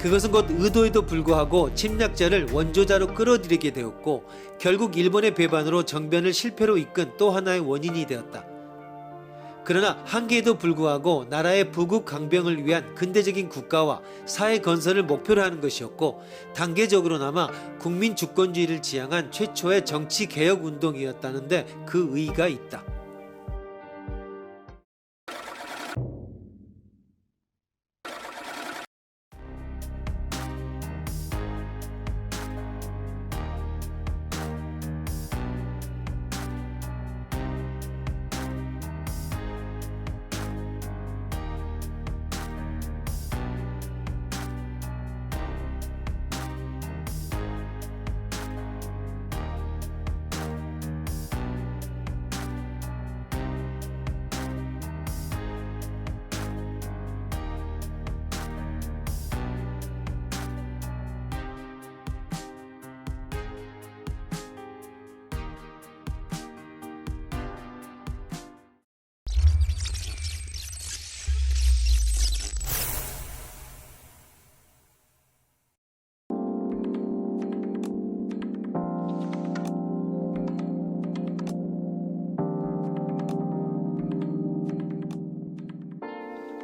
그것은 곧 의도에도 불구하고 침략자를 원조자로 끌어들이게 되었고 결국 일본의 배반으로 정변을 실패로 이끈 또 하나의 원인이 되었다. 그러나 한계에도 불구하고 나라의 부국 강병을 위한 근대적인 국가와 사회 건설을 목표로 하는 것이었고 단계적으로나마 국민 주권주의를 지향한 최초의 정치 개혁 운동이었다는데 그 의의가 있다.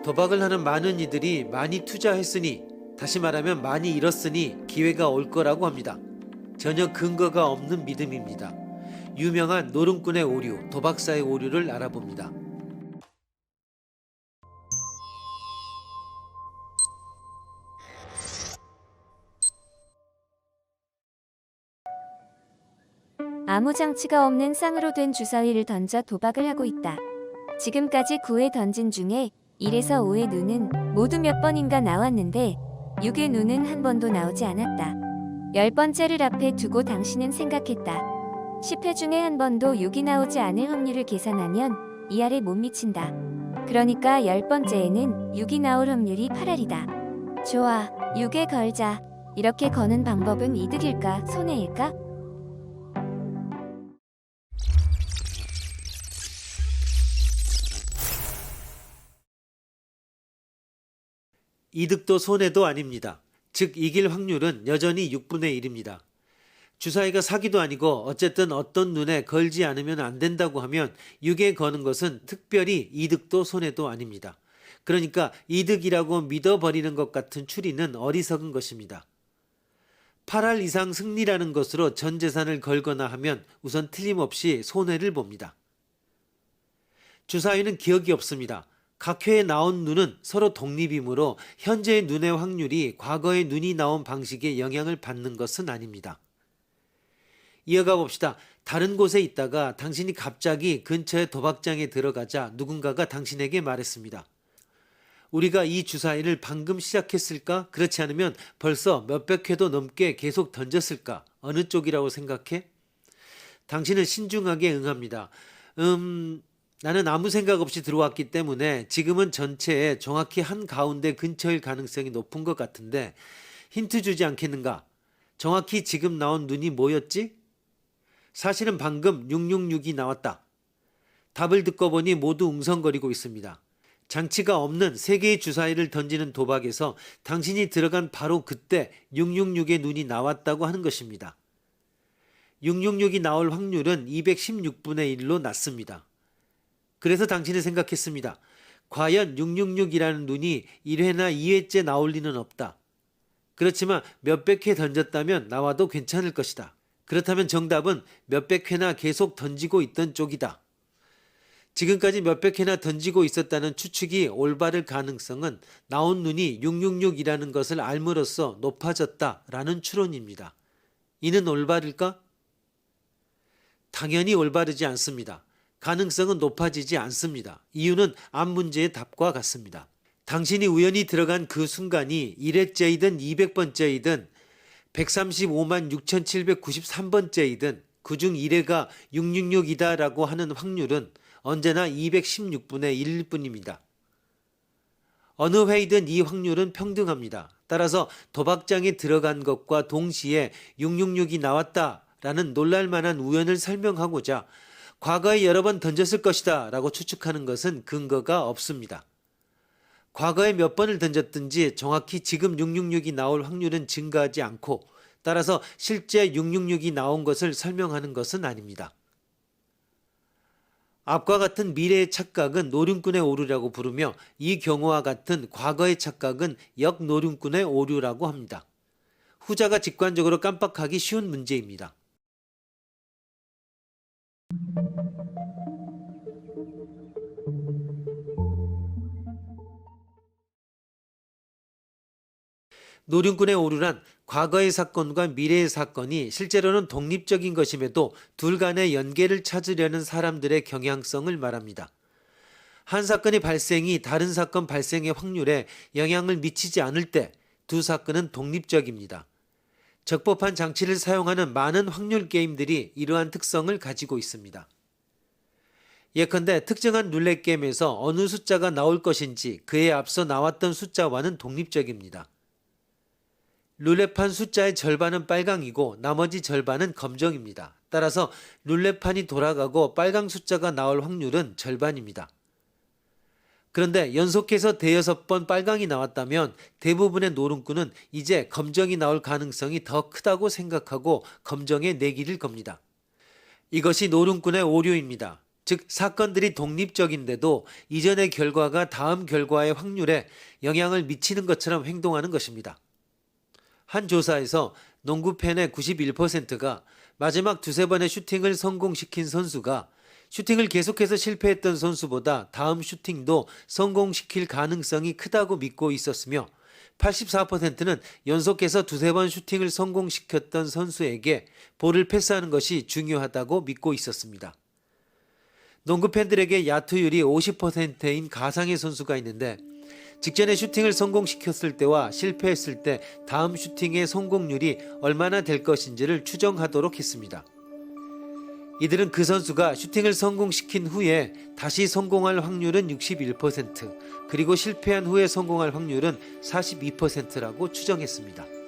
도박을 하는 많은 이들이 많이 투자했으니, 다시 말하면 많이 잃었으니 기회가 올 거라고 합니다. 전혀 근거가 없는 믿음입니다. 유명한 노름꾼의 오류, 도박사의 오류를 알아봅니다. 아무 장치가 없는 쌍으로 된 주사위를 던져 도박을 하고 있다. 지금까지 9회 던진 중에 1에서 5의 눈은 모두 몇 번인가 나왔는데 6의 눈은 한 번도 나오지 않았다. 10번째를 앞에 두고 당신은 생각했다. 10회 중에 한 번도 6이 나오지 않을 확률을 계산하면 2알에 못 미친다. 그러니까 10번째에는 6이 나올 확률이 8알이다. 좋아, 6에 걸자. 이렇게 거는 방법은 이득일까, 손해일까? 이득도 손해도 아닙니다. 즉 이길 확률은 여전히 6분의 1입니다. 주사위가 사기도 아니고 어쨌든 어떤 눈에 걸지 않으면 안 된다고 하면 6에 거는 것은 특별히 이득도 손해도 아닙니다. 그러니까 이득이라고 믿어버리는 것 같은 추리는 어리석은 것입니다. 8할 이상 승리라는 것으로 전 재산을 걸거나 하면 우선 틀림없이 손해를 봅니다. 주사위는 기억이 없습니다. 각 회에 나온 눈은 서로 독립이므로 현재의 눈의 확률이 과거의 눈이 나온 방식에 영향을 받는 것은 아닙니다. 이어가 봅시다. 다른 곳에 있다가 당신이 갑자기 근처의 도박장에 들어가자 누군가가 당신에게 말했습니다. 우리가 이 주사위를 방금 시작했을까? 그렇지 않으면 벌써 몇백 회도 넘게 계속 던졌을까? 어느 쪽이라고 생각해? 당신은 신중하게 응합니다. 나는 아무 생각 없이 들어왔기 때문에 지금은 전체에 정확히 한가운데 근처일 가능성이 높은 것 같은데 힌트 주지 않겠는가? 정확히 지금 나온 눈이 뭐였지? 사실은 방금 666이 나왔다. 답을 듣고 보니 모두 웅성거리고 있습니다. 장치가 없는 3개의 주사위를 던지는 도박에서 당신이 들어간 바로 그때 666의 눈이 나왔다고 하는 것입니다. 666이 나올 확률은 216분의 1로 낮습니다. 그래서 당신은 생각했습니다. 과연 666이라는 눈이 1회나 2회째 나올 리는 없다. 그렇지만 몇백 회 던졌다면 나와도 괜찮을 것이다. 그렇다면 정답은 몇백 회나 계속 던지고 있던 쪽이다. 지금까지 몇백 회나 던지고 있었다는 추측이 올바를 가능성은 나온 눈이 666이라는 것을 알므로써 높아졌다라는 추론입니다. 이는 올바를까? 당연히 올바르지 않습니다. 가능성은 높아지지 않습니다. 이유는 앞 문제의 답과 같습니다. 당신이 우연히 들어간 그 순간이 1회째이든 200번째이든 135만 6793번째이든 그중 1회가 666이다 라고 하는 확률은 언제나 216분의 1일 뿐입니다. 어느 회이든 이 확률은 평등합니다. 따라서 도박장에 들어간 것과 동시에 666이 나왔다라는 놀랄만한 우연을 설명하고자 과거에 여러 번 던졌을 것이다 라고 추측하는 것은 근거가 없습니다. 과거에 몇 번을 던졌든지 정확히 지금 666이 나올 확률은 증가하지 않고 따라서 실제 666이 나온 것을 설명하는 것은 아닙니다. 앞과 같은 미래의 착각은 노륜꾼의 오류라고 부르며 이 경우와 같은 과거의 착각은 역노륜꾼의 오류라고 합니다. 후자가 직관적으로 깜빡하기 쉬운 문제입니다. 노륜꾼의 오류란 과거의 사건과 미래의 사건이 실제로는 독립적인 것임에도 둘 간의 연계를 찾으려는 사람들의 경향성을 말합니다. 한 사건의 발생이 다른 사건 발생의 확률에 영향을 미치지 않을 때 두 사건은 독립적입니다. 적법한 장치를 사용하는 많은 확률 게임들이 이러한 특성을 가지고 있습니다. 예컨대 특정한 룰렛 게임에서 어느 숫자가 나올 것인지 그에 앞서 나왔던 숫자와는 독립적입니다. 룰렛판 숫자의 절반은 빨강이고 나머지 절반은 검정입니다. 따라서 룰렛판이 돌아가고 빨강 숫자가 나올 확률은 절반입니다. 그런데 연속해서 대여섯 번 빨강이 나왔다면 대부분의 노름꾼은 이제 검정이 나올 가능성이 더 크다고 생각하고 검정에 내기를 겁니다. 이것이 노름꾼의 오류입니다. 즉 사건들이 독립적인데도 이전의 결과가 다음 결과의 확률에 영향을 미치는 것처럼 행동하는 것입니다. 한 조사에서 농구 팬의 91%가 마지막 두세 번의 슈팅을 성공시킨 선수가 슈팅을 계속해서 실패했던 선수보다 다음 슈팅도 성공시킬 가능성이 크다고 믿고 있었으며 84%는 연속해서 두세 번 슈팅을 성공시켰던 선수에게 볼을 패스하는 것이 중요하다고 믿고 있었습니다. 농구 팬들에게 야투율이 50%인 가상의 선수가 있는데 직전에 슈팅을 성공시켰을 때와 실패했을 때 다음 슈팅의 성공률이 얼마나 될 것인지를 추정하도록 했습니다. 이들은 그 선수가 슈팅을 성공시킨 후에 다시 성공할 확률은 61%, 그리고 실패한 후에 성공할 확률은 42%라고 추정했습니다.